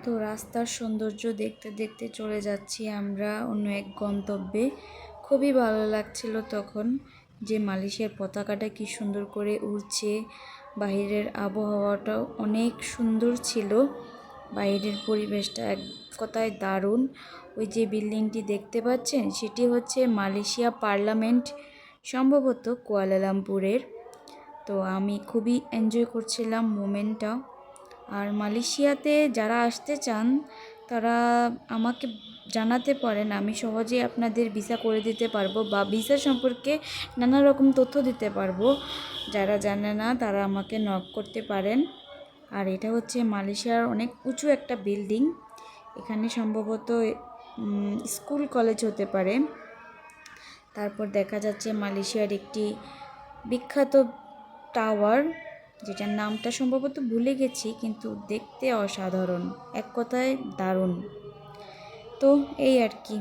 তো রাস্তার সৌন্দর্য দেখতে দেখতে চলে যাচ্ছি আমরা অন্য এক গন্তব্যে। খুবই ভালো লাগছিল তখন যে মালয়েশিয়ার পতাকাটা কি সুন্দর করে উড়ছে। বাইরের আবহাওয়াটাও অনেক সুন্দর ছিল, বাইরের পরিবেশটা এক কথায় দারুণ। ওই যে বিল্ডিংটি দেখতে পাচ্ছেন সেটি হচ্ছে মালয়েশিয়া পার্লামেন্ট, সম্ভবত কুয়ালালামপুরের। তো আমি খুবই এনজয় করছিলাম মোমেন্টটা। আর মালয়েশিয়াতে যারা আসতে চান তারা আমাকে জানাতে পারেন, আমি সহজেই আপনাদের ভিসা করে দিতে পারবো বা ভিসা সম্পর্কে নানা রকম তথ্য দিতে পারবো। যারা জানে না তারা আমাকে নক করতে পারেন। আর এটা হচ্ছে মালয়েশিয়ার অনেক উঁচু একটা বিল্ডিং, এখানে সম্ভবত স্কুল কলেজ হতে পারে। তারপর দেখা যাচ্ছে মালয়েশিয়ার একটি বিখ্যাত টাওয়ার, যেটার নামটা সম্ভবত ভুলে গেছি, কিন্তু দেখতে অসাধারণ, এক কথায় দারুণ। তো এই আর কি।